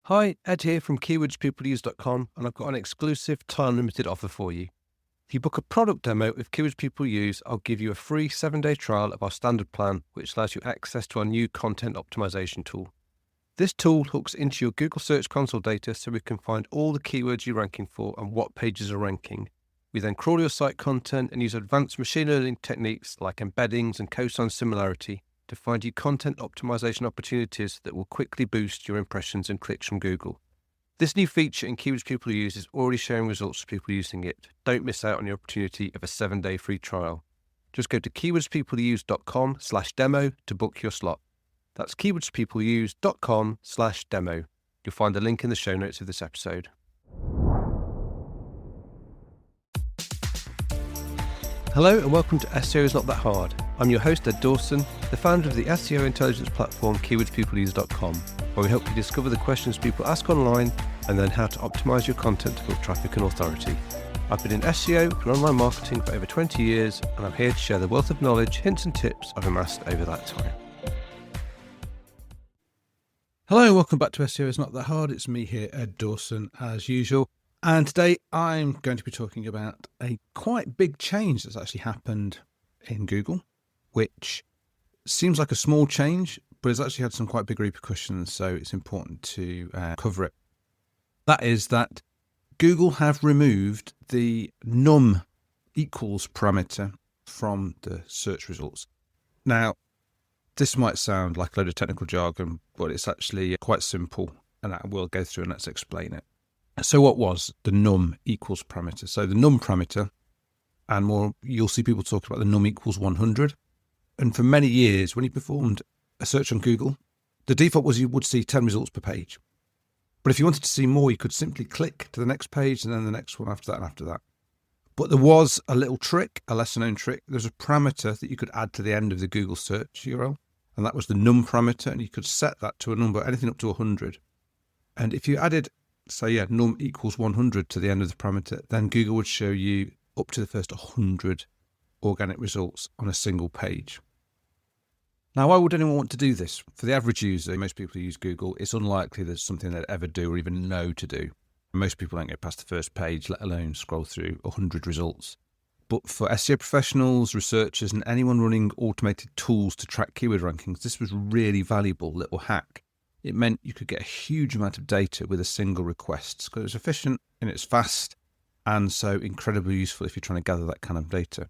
Hi, Ed here from keywordspeopleuse.com, and I've got an exclusive time-limited offer for you. If you book a product demo with Keywords People Use, I'll give you a free 7-day trial of our standard plan, which allows you access to our new content optimization tool. This tool hooks into your Google Search Console data so we can find all the keywords you're ranking for and what pages are ranking. We then crawl your site content and use advanced machine learning techniques like embeddings and cosine similarity to find you content optimization opportunities that will quickly boost your impressions and clicks from Google. This new feature in Keywords People Use is already showing results for people using it. Don't miss out on the opportunity of a 7-day free trial. Just go to keywordspeopleuse.com/demo to book your slot. That's keywordspeopleuse.com/demo. You'll find the link in the show notes of this episode. Hello and welcome to SEO is Not That Hard. I'm your host Ed Dawson, the founder of the SEO intelligence platform keywordspeopleuse.com, where we help you discover the questions people ask online and then how to optimize your content to build traffic and authority. I've been in SEO and online marketing for over 20 years, and I'm here to share the wealth of knowledge, hints and tips I've amassed over that time. Hello and welcome back to SEO is Not That Hard. It's me here, Ed Dawson, as usual. And today I'm going to be talking about a quite big change that's actually happened in Google, which seems like a small change, but has actually had some quite big repercussions, so it's important to cover it. That is that Google have removed the num equals parameter from the search results. Now, this might sound like a load of technical jargon, but it's actually quite simple, and I will go through and let's explain it. So what was the num equals parameter? So the num parameter, and more, you'll see people talk about the num equals 100. And for many years, when you performed a search on Google, the default was you would see 10 results per page. But if you wanted to see more, you could simply click to the next page and then the next one after that and after that. But there was a little trick, a lesser known trick. There's a parameter that you could add to the end of the Google search URL, and that was the num parameter, and you could set that to a number, anything up to 100. And if you added, say, num equals 100 to the end of the parameter, then Google would show you up to the first 100 organic results on a single page. Now, why would anyone want to do this? For the average user, most people who use Google, it's unlikely there's something they'd ever do or even know to do. Most people don't get past the first page, let alone scroll through 100 results. But for SEO professionals, researchers, and anyone running automated tools to track keyword rankings, this was a really valuable little hack. It meant you could get a huge amount of data with a single request because it's efficient and it's fast, and so incredibly useful if you're trying to gather that kind of data.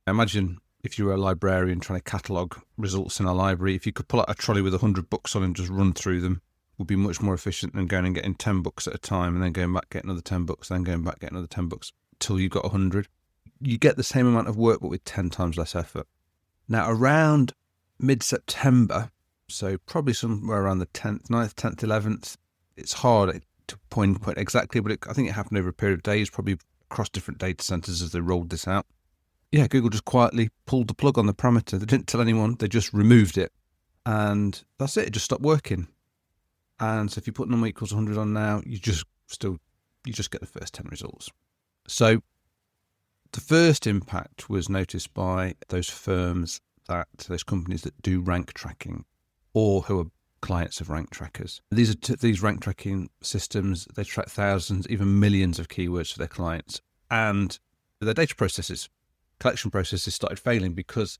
Imagine if you were a librarian trying to catalogue results in a library, if you could pull out a trolley with 100 books on and just run through them, would be much more efficient than going and getting 10 books at a time and then going back, getting another 10 books, then going back, getting another 10 books till you've got 100. You get the same amount of work but with 10 times less effort. Now, around mid-September, so probably somewhere around the 10th, 9th, 10th, 11th, it's hard to point exactly, but I think it happened over a period of days, probably across different data centers as they rolled this out. Yeah, Google just quietly pulled the plug on the parameter. They didn't tell anyone, they just removed it. And that's it, it just stopped working. And so if you put num equals 100 on now, you just get the first 10 results. So the first impact was noticed by those companies that do rank tracking or who are clients of rank trackers. These rank tracking systems, they track thousands, even millions of keywords for their clients. And their data collection processes started failing because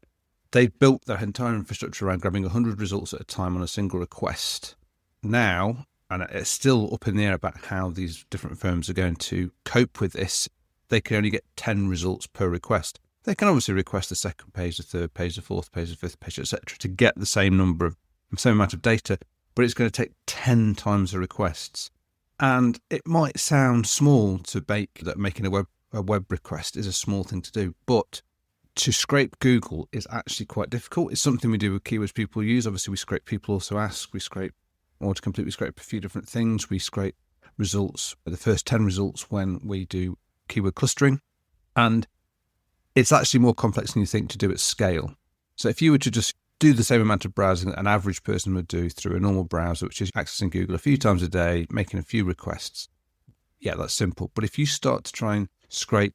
they built their entire infrastructure around grabbing 100 results at a time on a single request. Now, and it's still up in the air about how these different firms are going to cope with this, they can only get 10 results per request. They can obviously request the second page, the third page, the fourth page, the fifth page, etc. to get the same amount of data, but it's going to take 10 times the requests. And it might sound small to that making a web request is a small thing to do, but to scrape Google is actually quite difficult. It's something we do with Keywords People Use. Obviously, we scrape people also ask, we scrape autocomplete, we scrape a few different things. We scrape results, the first 10 results when we do keyword clustering. And it's actually more complex than you think to do at scale. So if you were to just do the same amount of browsing that an average person would do through a normal browser, which is accessing Google a few times a day, making a few requests, yeah, that's simple. But if you start to try and scrape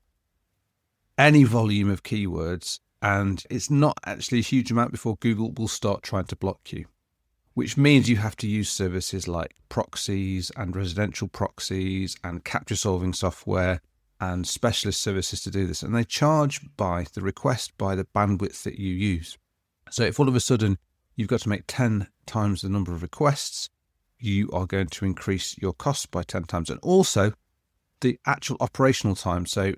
any volume of keywords, and it's not actually a huge amount before Google will start trying to block you. which means you have to use services like proxies and residential proxies and capture solving software and specialist services to do this. And they charge by the request, by the bandwidth that you use. So if all of a sudden you've got to make 10 times the number of requests, you are going to increase your costs by 10 times. And also the actual operational time. So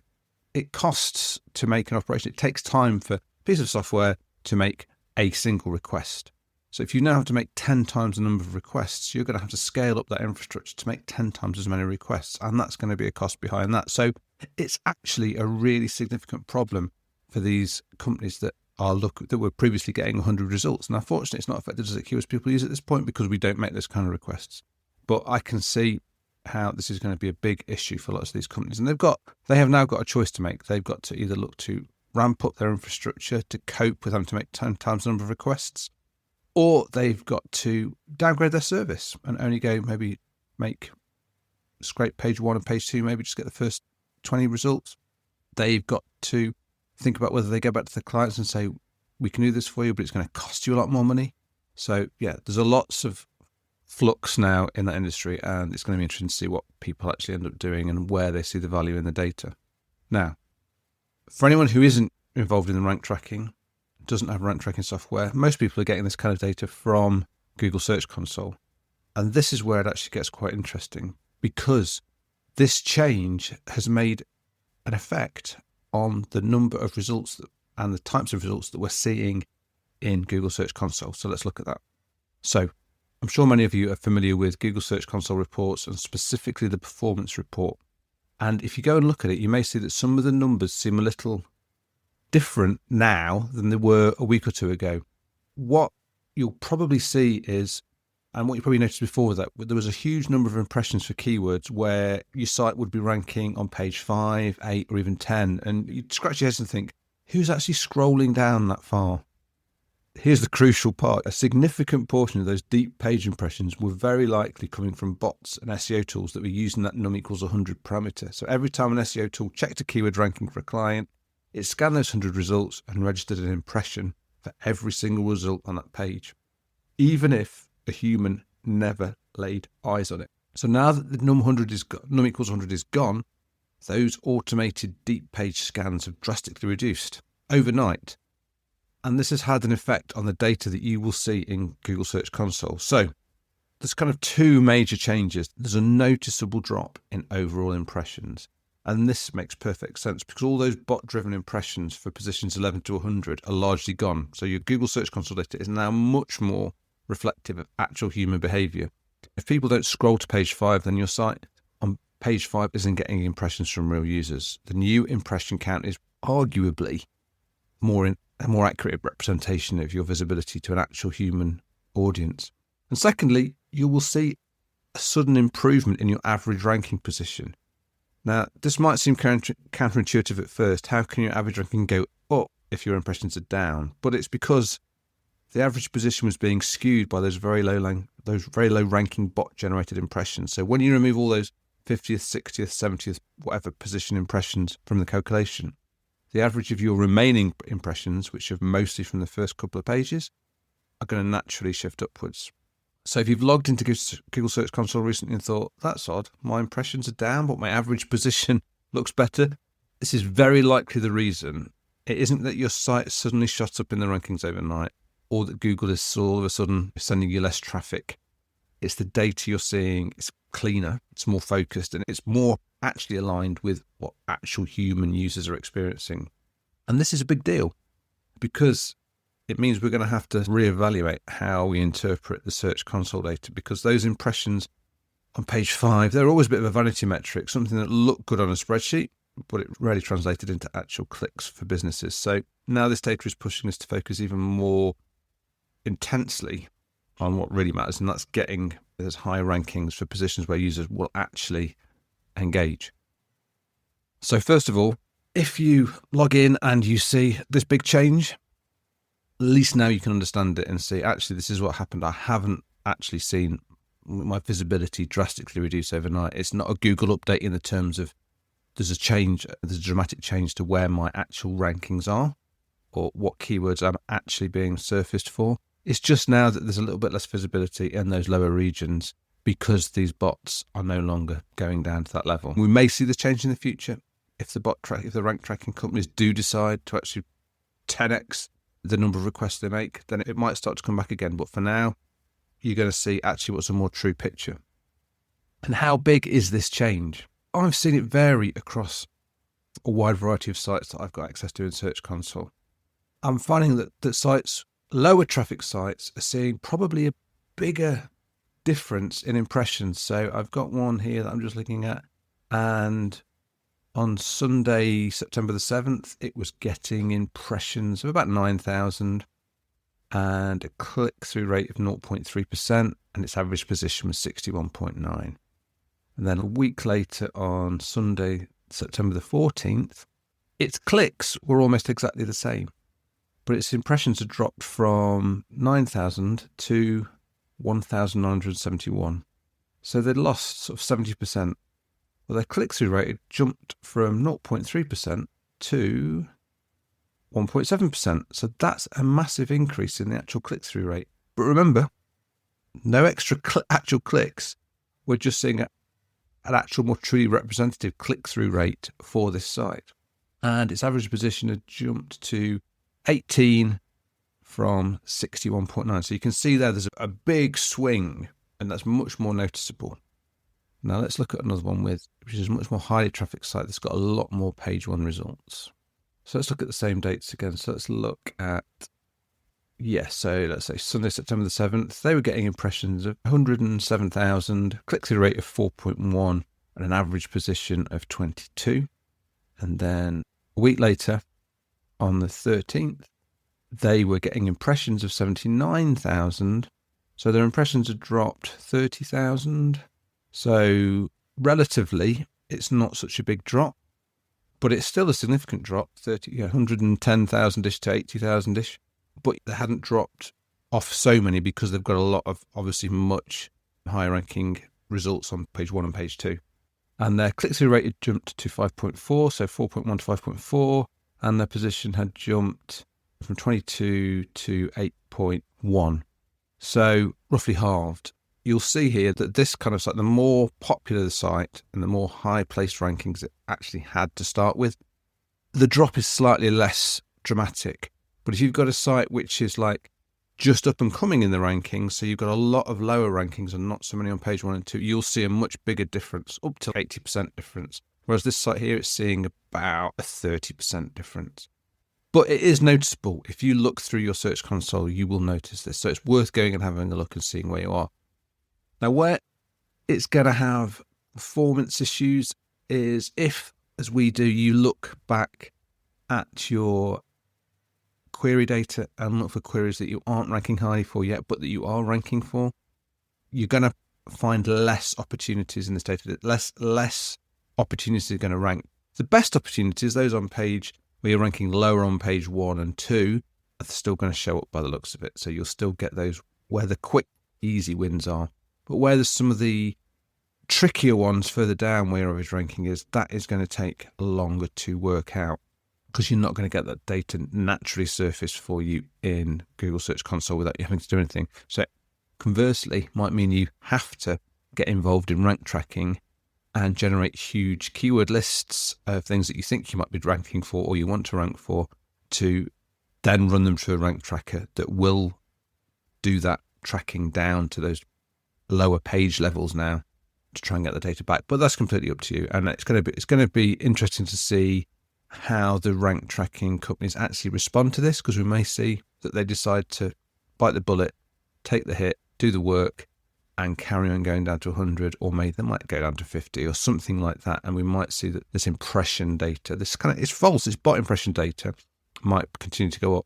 it costs to make an operation. It takes time for a piece of software to make a single request. So if you now have to make 10 times the number of requests, you're going to have to scale up that infrastructure to make 10 times as many requests. And that's going to be a cost behind that. So it's actually a really significant problem for these companies that were previously getting 100 results. Now, fortunately, it's not affected us at Q as people use at this point because we don't make those kind of requests. But I can see how this is going to be a big issue for lots of these companies. And they have now got a choice to make. They've got to either look to ramp up their infrastructure to cope with having to make 10 times the number of requests, or they've got to downgrade their service and only scrape page 1 and page 2, maybe just get the first 20 results. They've got to think about whether they go back to the clients and say, we can do this for you, but it's going to cost you a lot more money. So yeah, there's a lots of flux now in that industry, and it's going to be interesting to see what people actually end up doing and where they see the value in the data. Now, for anyone who isn't involved in the rank tracking, doesn't have rank tracking software, most people are getting this kind of data from Google Search Console. And this is where it actually gets quite interesting, because this change has made an effect on the number of results and the types of results that we're seeing in Google Search Console. So let's look at that. So I'm sure many of you are familiar with Google Search Console reports, and specifically the performance report. And if you go and look at it, you may see that some of the numbers seem a little different now than they were a week or two ago. What you'll probably see is, and what you probably noticed before, that there was a huge number of impressions for keywords where your site would be ranking on page 5, 8, or even 10. And you'd scratch your head and think, who's actually scrolling down that far? Here's the crucial part. A significant portion of those deep page impressions were very likely coming from bots and SEO tools that were using that num equals 100 parameter. So every time an SEO tool checked a keyword ranking for a client, it scanned those 100 results and registered an impression for every single result on that page, even if a human never laid eyes on it. So now that the num equals 100 is gone, those automated deep page scans have drastically reduced overnight. And this has had an effect on the data that you will see in Google Search Console. So there's kind of two major changes. There's a noticeable drop in overall impressions. And this makes perfect sense because all those bot-driven impressions for positions 11 to 100 are largely gone. So your Google Search Console data is now much more reflective of actual human behavior. If people don't scroll to page 5, then your site on page 5 isn't getting impressions from real users. The new impression count is arguably a more accurate representation of your visibility to an actual human audience. And secondly, you will see a sudden improvement in your average ranking position. Now, this might seem counterintuitive at first. How can your average ranking go up if your impressions are down? But it's because the average position was being skewed by those very low ranking bot generated impressions. So when you remove all those 50th, 60th, 70th, whatever position impressions from the calculation, the average of your remaining impressions, which are mostly from the first couple of pages, are going to naturally shift upwards. So if you've logged into Google Search Console recently and thought, that's odd, my impressions are down, but my average position looks better, this is very likely the reason. It isn't that your site suddenly shot up in the rankings overnight, or that Google is all of a sudden sending you less traffic. It's the data you're seeing. It's cleaner, it's more focused, and it's more actually aligned with what actual human users are experiencing. And this is a big deal because it means we're going to have to reevaluate how we interpret the Search Console data, because those impressions on page 5, they're always a bit of a vanity metric, something that looked good on a spreadsheet, but it rarely translated into actual clicks for businesses. So now this data is pushing us to focus even more intensely on what really matters, and that's getting those high rankings for positions where users will actually engage. So first of all, if you log in and you see this big change, at least now you can understand it and see, actually, this is what happened. I haven't actually seen my visibility drastically reduce overnight. It's not a Google update in the terms of there's a dramatic change to where my actual rankings are or what keywords I'm actually being surfaced for. It's just now that there's a little bit less visibility in those lower regions because these bots are no longer going down to that level. We may see this change in the future if the rank tracking companies do decide to actually 10x the number of requests they make, then it might start to come back again. But for now, you're going to see actually what's a more true picture. And how big is this change? I've seen it vary across a wide variety of sites that I've got access to in Search Console. I'm finding that sites, lower traffic sites, are seeing probably a bigger difference in impressions. So I've got one here that I'm just looking at, and on Sunday, September the 7th, it was getting impressions of about 9,000 and a click-through rate of 0.3%, and its average position was 61.9. And then a week later, on Sunday, September the 14th, its clicks were almost exactly the same, but its impressions had dropped from 9,000 to 1,971. So they'd lost sort of 70%. Well, their click-through rate had jumped from 0.3% to 1.7%. So that's a massive increase in the actual click-through rate. But remember, no extra actual clicks. We're just seeing an actual more truly representative click-through rate for this site. And its average position had jumped to 18 from 61.9. So you can see there's a big swing, and that's much more noticeable. Now let's look at another one which is a much more highly trafficked site that's got a lot more page one results. So let's look at the same dates again. So let's look at, so let's say Sunday, September the 7th, they were getting impressions of 107,000, click-through rate of 4.1, and an average position of 22. And then a week later, on the 13th, they were getting impressions of 79,000. So their impressions had dropped 30,000. So relatively, it's not such a big drop, but it's still a significant drop, 110,000-ish to 80,000-ish. But they hadn't dropped off so many because they've got a lot of obviously much higher ranking results on page 1 and page 2. And their click-through rate had jumped to 5.4, so 4.1 to 5.4, and their position had jumped from 22 to 8.1. So roughly halved. You'll see here that this kind of site, the more popular the site and the more high-placed rankings it actually had to start with, the drop is slightly less dramatic. But if you've got a site which is like just up and coming in the rankings, so you've got a lot of lower rankings and not so many on page 1 and 2, you'll see a much bigger difference, up to 80% difference. Whereas this site here, it's seeing about a 30% difference. But it is noticeable. If you look through your Search Console, you will notice this. So it's worth going and having a look and seeing where you are. Now, where it's going to have performance issues is if, as we do, you look back at your query data and look for queries that you aren't ranking highly for yet, but that you are ranking for, you're going to find less opportunities in this data. Less opportunities are going to rank. The best opportunities, those on page where you're ranking lower on page 1 and 2, are still going to show up by the looks of it. So you'll still get those where the quick, easy wins are. But where there's some of the trickier ones further down where your average ranking is, that is going to take longer to work out because you're not going to get that data naturally surfaced for you in Google Search Console without you having to do anything. So conversely, might mean you have to get involved in rank tracking and generate huge keyword lists of things that you think you might be ranking for or you want to rank for, to then run them through a rank tracker that will do that tracking down to those lower page levels now to try and get the data back. But that's completely up to you, and it's going to be interesting to see how the rank tracking companies actually respond to this, because we may see that they decide to bite the bullet, take the hit, do the work, and carry on going down to 100, or maybe they might go down to 50 or something like that, and we might see that this impression data, it's false, it's bot impression data, might continue to go up.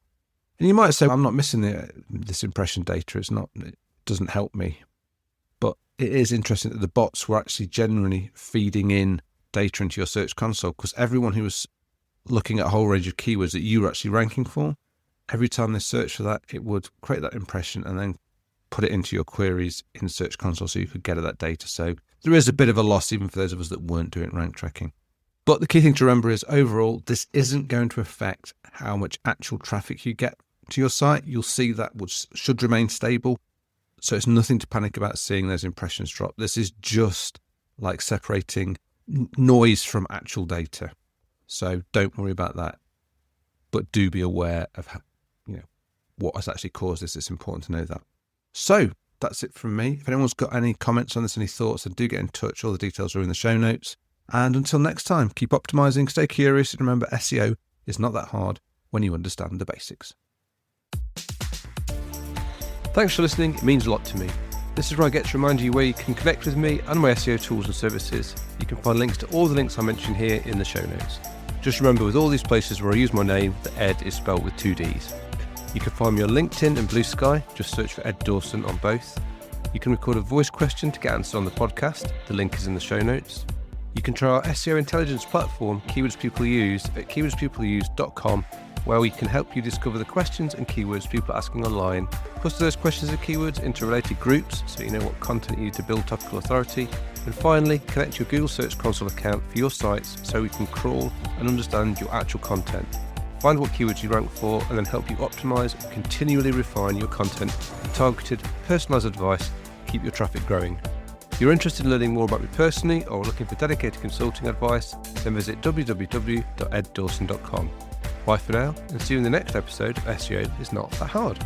And you might say, I'm not missing this impression data, it doesn't help me. But it is interesting that the bots were actually generally feeding in data into your Search Console, because everyone who was looking at a whole range of keywords that you were actually ranking for, every time they search for that, it would create that impression and then put it into your queries in Search Console so you could get at that data. So there is a bit of a loss even for those of us that weren't doing rank tracking. But the key thing to remember is overall, this isn't going to affect how much actual traffic you get to your site, you'll see that should remain stable. So it's nothing to panic about seeing those impressions drop. This is just like separating noise from actual data. So don't worry about that, but do be aware of what has actually caused this. It's important to know that. So that's it from me. If anyone's got any comments on this, any thoughts, then do get in touch. All the details are in the show notes. And until next time, keep optimizing, stay curious, and remember, SEO is not that hard when you understand the basics. Thanks for listening. It means a lot to me. This is where I get to remind you where you can connect with me and my SEO tools and services. You can find links to all the links I mentioned here in the show notes. Just remember, with all these places where I use my name, the Ed is spelled with 2 Ds. You can find me on LinkedIn and Blue Sky. Just search for Ed Dawson on both. You can record a voice question to get answered on the podcast. The link is in the show notes. You can try our SEO intelligence platform, Keywords People Use, at keywordspeopleuse.com, where we can help you discover the questions and keywords people are asking online, cluster those questions and keywords into related groups so you know what content you need to build topical authority, and finally, connect your Google Search Console account for your sites so we can crawl and understand your actual content, find what keywords you rank for, and then help you optimize and continually refine your content with targeted, personalized advice to keep your traffic growing. If you're interested in learning more about me personally or looking for dedicated consulting advice, then visit www.eddawson.com. Bye for now, and see you in the next episode of SEO is Not That Hard.